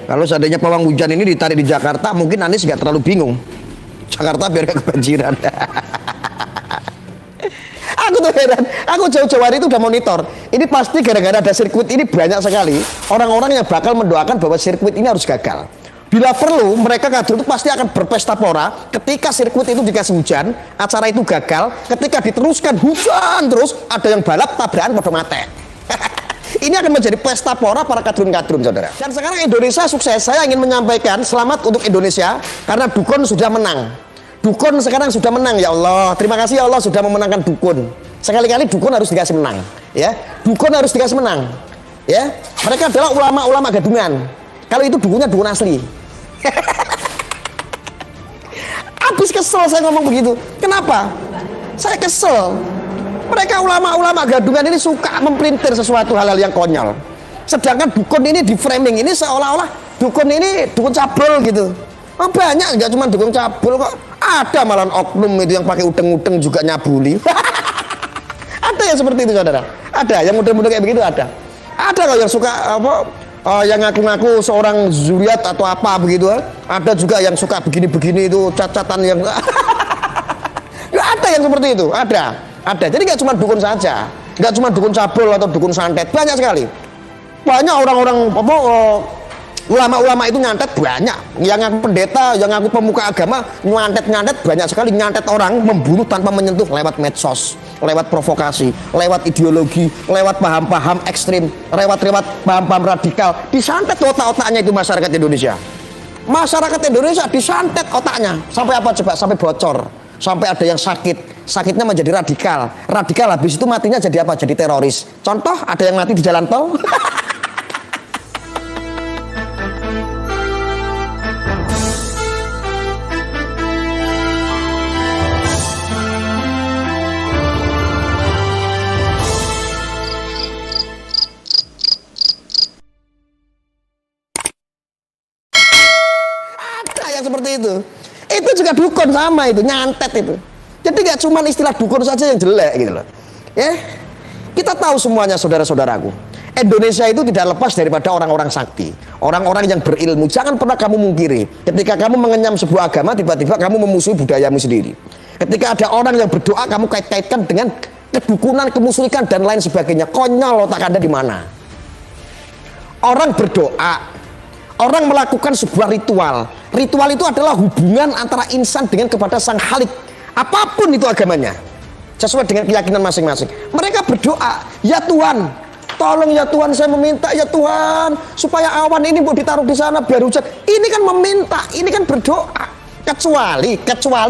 Kalau seandainya pawang hujan ini ditarik di Jakarta, mungkin Anies nggak terlalu bingung. Jakarta biar gak kebanjiran. Aku tuh heran, aku jauh-jauh hari itu udah monitor. Ini pasti gara-gara ada sirkuit ini banyak sekali orang-orang yang bakal mendoakan bahwa sirkuit ini harus gagal. Bila perlu, mereka kadang itu pasti akan berpesta pora ketika sirkuit itu dikasih hujan, acara itu gagal, ketika diteruskan hujan terus, ada yang balap tabrakan pada mati. Ini akan menjadi pesta pora para kadrun-kadrun, saudara. Dan sekarang Indonesia sukses. Saya ingin menyampaikan selamat untuk Indonesia karena Dukun sudah menang. Dukun sekarang sudah menang, ya Allah. Terima kasih ya Allah sudah memenangkan Dukun. Sekali-kali Dukun harus dikasih menang, ya. Dukun harus dikasih menang, ya. Mereka adalah ulama-ulama gadungan. Kalau itu dukunnya dukun asli. Habis kesel saya ngomong begitu. Kenapa? Saya kesel. Mereka ulama-ulama gadungan ini suka mempelintir sesuatu hal-hal yang konyol. Sedangkan dukun ini di framing ini seolah-olah dukun ini dukun cabul gitu. Oh, banyak, nggak cuma dukun cabul kok. Ada malah oknum itu yang pakai udeng-udeng juga nyabuli. Ada yang seperti itu, saudara. Ada yang muda-muda kayak begitu ada. Ada kok yang suka apa? Yang ngaku-ngaku seorang zuriat atau apa begitu. Ada juga yang suka begini-begini itu cacatan yang. Ada yang seperti itu, ada. Jadi nggak cuma dukun saja, nggak cuma dukun cabul atau dukun santet, banyak sekali. Banyak orang-orang ulama-ulama itu nyantet banyak. Yang ngaku pendeta, yang ngaku pemuka agama nyantet banyak sekali, nyantet orang, membunuh tanpa menyentuh lewat medsos, lewat provokasi, lewat ideologi, lewat paham-paham ekstrim, lewat paham-paham radikal. Disantet otak-otaknya itu masyarakat Indonesia. Masyarakat Indonesia disantet otaknya sampai apa coba? Sampai bocor, sampai ada yang sakit. Sakitnya menjadi radikal. Radikal habis itu matinya jadi apa? Jadi teroris. Contoh, ada yang mati di jalan tol. Ada yang seperti itu. Itu juga dukun sama itu, nyantet itu. Jadi gak cuma istilah dukun saja yang jelek gitu loh. Ya, kita tahu semuanya saudara-saudaraku. Indonesia itu tidak lepas daripada orang-orang sakti, orang-orang yang berilmu. Jangan pernah kamu mungkiri. Ketika kamu mengenyam sebuah agama, tiba-tiba kamu memusuhi budayamu sendiri. Ketika ada orang yang berdoa, kamu kait-kaitkan dengan kedukunan, kemusyrikan dan lain sebagainya. Konyol otak Anda di mana? Orang berdoa, orang melakukan sebuah ritual. Ritual itu adalah hubungan antara insan dengan kepada sang Khalik. Apapun itu agamanya, sesuai dengan keyakinan masing-masing. Mereka berdoa, ya Tuhan, tolong ya Tuhan, saya meminta ya Tuhan, supaya awan ini mau ditaruh di sana biar hujan. Ini kan meminta, ini kan berdoa. Kecuali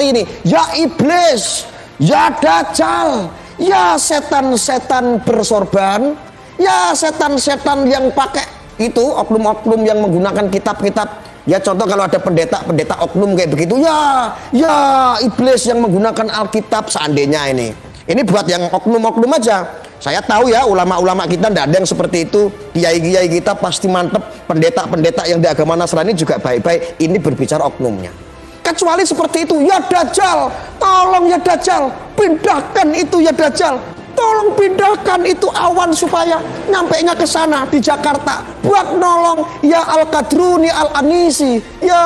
ini, ya iblis, ya dajjal, ya setan-setan bersorban, ya setan-setan yang pakai itu, oknum-oknum yang menggunakan kitab-kitab. Ya contoh kalau ada pendeta oknum kayak begitu, ya iblis yang menggunakan Alkitab seandainya ini. Ini buat yang oknum-oknum aja. Saya tahu ya ulama-ulama kita tidak ada yang seperti itu. Kiai-kiai kita pasti mantep. Pendeta-pendeta yang di agama Nasrani juga baik-baik. Ini berbicara oknumnya. Kecuali seperti itu, ya Dajjal, tolong ya Dajjal, pindahkan itu ya Dajjal. Tolong pindahkan itu awan supaya nyampainya ke sana di Jakarta. Buat nolong ya Al-Qadruni Al-Anisi, ya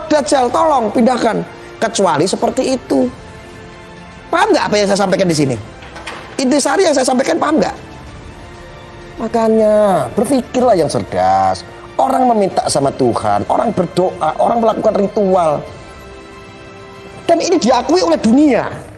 Dajjal, tolong pindahkan. Kecuali seperti itu. Paham nggak apa yang saya sampaikan di sini? Intisari yang saya sampaikan paham nggak? Makanya berpikirlah yang cerdas. Orang meminta sama Tuhan, orang berdoa, orang melakukan ritual. Dan ini diakui oleh dunia.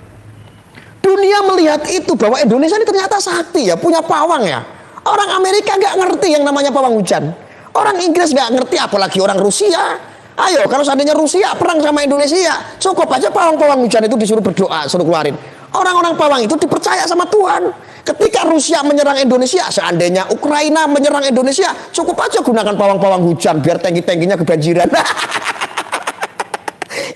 Dunia melihat itu bahwa Indonesia ini ternyata sakti ya, punya pawang ya. Orang Amerika nggak ngerti yang namanya pawang hujan. Orang Inggris nggak ngerti, apalagi orang Rusia. Ayo, kalau seandainya Rusia perang sama Indonesia, cukup aja pawang-pawang hujan itu disuruh berdoa, suruh keluarin. Orang-orang pawang itu dipercaya sama Tuhan. Ketika Rusia menyerang Indonesia, seandainya Ukraina menyerang Indonesia, cukup aja gunakan pawang-pawang hujan biar tangki-tangkinya kebanjiran.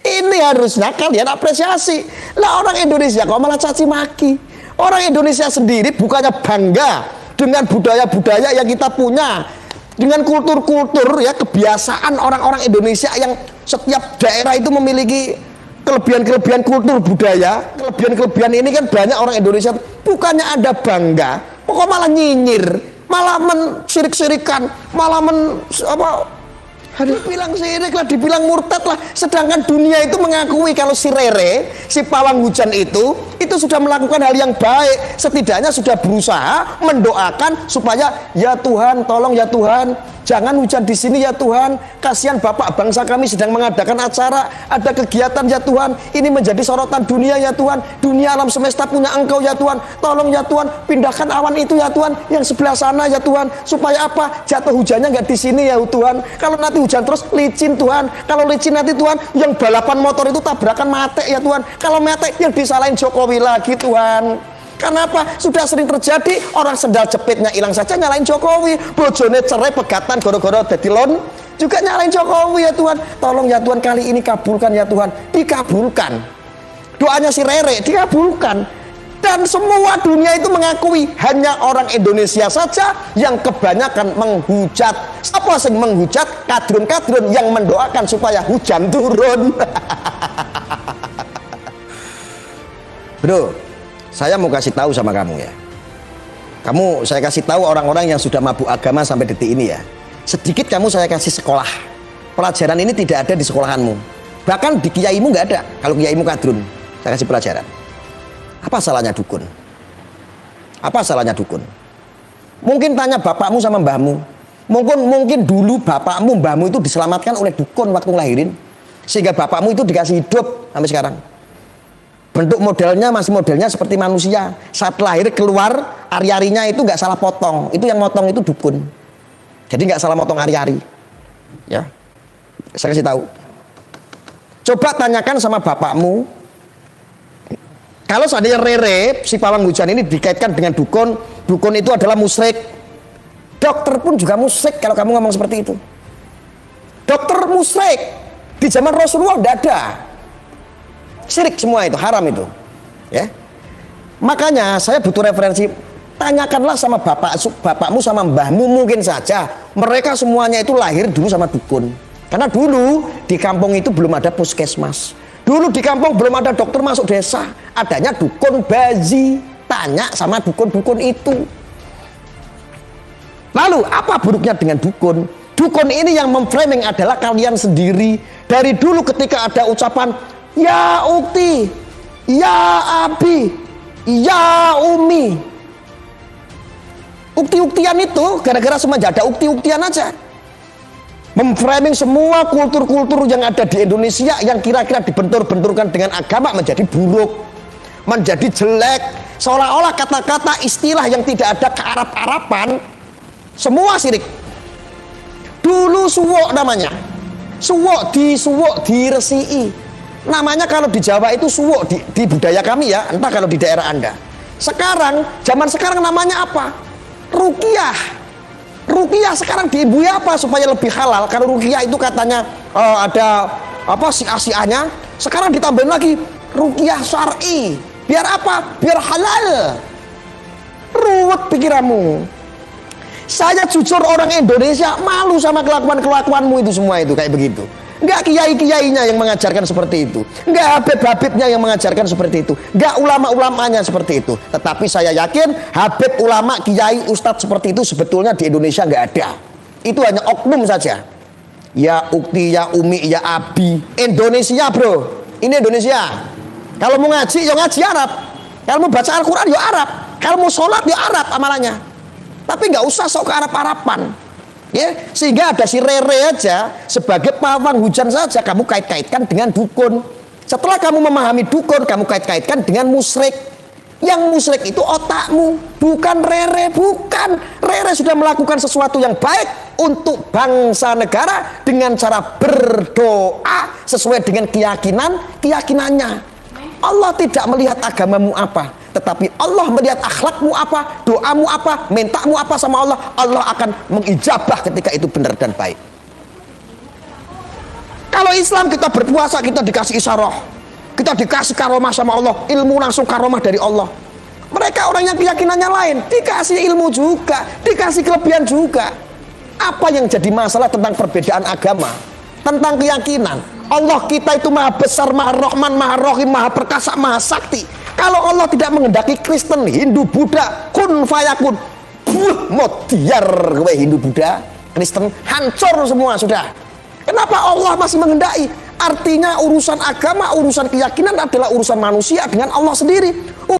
Ini harusnya kalian apresiasi. Lah orang Indonesia kok malah caci maki. Orang Indonesia sendiri bukannya bangga dengan budaya-budaya yang kita punya, dengan kultur-kultur ya, kebiasaan orang-orang Indonesia yang setiap daerah itu memiliki kelebihan-kelebihan kultur budaya. Kelebihan-kelebihan ini kan banyak orang Indonesia. Bukannya Anda bangga, pokok malah nyinyir, malah mensirik-sirikan, malah Dibilang syirik lah, dibilang murtad lah. Sedangkan dunia itu mengakui kalau si Rere, si pawang hujan itu sudah melakukan hal yang baik. Setidaknya sudah berusaha mendoakan supaya ya Tuhan, tolong ya Tuhan, jangan hujan di sini ya Tuhan. Kasihan Bapak bangsa kami sedang mengadakan acara, ada kegiatan ya Tuhan. Ini menjadi sorotan dunia ya Tuhan. Dunia alam semesta punya Engkau ya Tuhan. Tolong ya Tuhan, pindahkan awan itu ya Tuhan, yang sebelah sana ya Tuhan. Supaya apa? Jatuh hujannya nggak di sini ya Tuhan. Kalau nanti hujan terus licin Tuhan. Kalau licin nanti Tuhan, yang balapan motor itu tabrakan mate ya Tuhan. Kalau mate yang disalahin Jokowi lagi Tuhan. Kenapa? Sudah sering terjadi, orang sendal jepitnya hilang saja nyalain Jokowi. Bojone cerai pegatan goro-goro dadi lon juga nyalain Jokowi ya Tuhan. Tolong ya Tuhan, kali ini kabulkan ya Tuhan. Dikabulkan. Doanya si Rere dikabulkan. Dan semua dunia itu mengakui, hanya orang Indonesia saja yang kebanyakan menghujat. Siapa yang menghujat? Kadrun-kadrun yang mendoakan supaya hujan turun. Bro, saya mau kasih tahu sama kamu ya. Saya kasih tahu orang-orang yang sudah mabuk agama sampai detik ini ya. Sedikit kamu saya kasih sekolah. Pelajaran ini tidak ada di sekolahanmu. Bahkan di kiaimu nggak ada. Kalau kiaimu kadrun, saya kasih pelajaran. Apa salahnya dukun? Apa salahnya dukun? Mungkin tanya bapakmu sama mbahmu. Mungkin dulu bapakmu, mbahmu itu diselamatkan oleh dukun waktu ngelahirin, sehingga bapakmu itu dikasih hidup sampai sekarang. Bentuk modelnya masih modelnya seperti manusia. Saat lahir keluar, ari-arinya itu nggak salah potong. Itu yang motong itu dukun. Jadi nggak salah motong ari-ari. Ya, saya kasih tahu. Coba tanyakan sama bapakmu. Kalau seandainya Rere, si pawang hujan ini dikaitkan dengan dukun, dukun itu adalah musyrik. Dokter pun juga musyrik kalau kamu ngomong seperti itu. Dokter musyrik. Di zaman Rasulullah tidak ada. Syirik semua itu, haram itu. Ya. Makanya saya butuh referensi. Tanyakanlah sama bapakmu sama mbahmu, mungkin saja mereka semuanya itu lahir dulu sama dukun. Karena dulu di kampung itu belum ada puskesmas. Dulu di kampung belum ada dokter masuk desa, adanya dukun baji. Tanya sama dukun-dukun itu. Lalu apa buruknya dengan dukun? Dukun ini yang memframing adalah kalian sendiri. Dari dulu ketika ada ucapan ya ukti, ya abi, ya umi, ukti-uktian itu gara-gara semenjak ada ukti-uktian aja. Memframing semua kultur-kultur yang ada di Indonesia yang kira-kira dibentur-benturkan dengan agama menjadi buruk, menjadi jelek, seolah-olah kata-kata istilah yang tidak ada kearab-arapan semua syirik. Dulu suwok namanya, suwok diresii namanya. Kalau di Jawa itu suwok di budaya kami ya, entah kalau di daerah Anda. Sekarang, zaman sekarang namanya apa? Ruqyah. Ruqyah sekarang diibui apa supaya lebih halal? Kalau ruqyah itu katanya ada apa siah-siahnya, sekarang ditambahin lagi ruqyah syar'i. Biar apa? Biar halal. Ruwet pikiranmu. Saya jujur orang Indonesia malu sama kelakuan-kelakuanmu itu semua itu kayak begitu. Enggak kiai-kiainya yang mengajarkan seperti itu, enggak habib-habibnya yang mengajarkan seperti itu, enggak ulama-ulamanya seperti itu. Tetapi saya yakin habib, ulama, kiai, ustadz seperti itu sebetulnya di Indonesia enggak ada. Itu hanya oknum saja. Ya ukti, ya umi, ya abi. Indonesia bro, ini Indonesia. Kalau mau ngaji, ya ngaji Arab. Kalau mau baca Al-Quran, ya Arab. Kalau mau sholat, ya Arab amalannya. Tapi nggak usah sok ke Arab-Araban. Ya, sehingga ada si Rere aja sebagai pawang hujan saja kamu kait-kaitkan dengan dukun. Setelah kamu memahami dukun, kamu kait-kaitkan dengan musyrik. Yang musyrik itu otakmu, bukan Rere, bukan. Rere sudah melakukan sesuatu yang baik untuk bangsa negara dengan cara berdoa sesuai dengan keyakinannya. Allah tidak melihat agamamu apa, tetapi Allah melihat akhlakmu apa, doamu apa, mintamu apa sama Allah. Allah akan mengijabah ketika itu benar dan baik. Kalau Islam kita berpuasa, kita dikasih isyarah, kita dikasih karomah sama Allah, ilmu langsung karomah dari Allah. Mereka orang yang keyakinannya lain, dikasih ilmu juga, dikasih kelebihan juga. Apa yang jadi masalah tentang perbedaan agama, tentang keyakinan? Allah kita itu maha besar, maha rahman, maha rahim, maha perkasa, maha sakti. Kalau Allah tidak menghendaki Kristen, Hindu, Buddha, kun fayakun, mau diar gue Hindu, Buddha, Kristen, hancur semua sudah. Kenapa Allah masih menghendaki? Artinya urusan agama, urusan keyakinan adalah urusan manusia dengan Allah sendiri.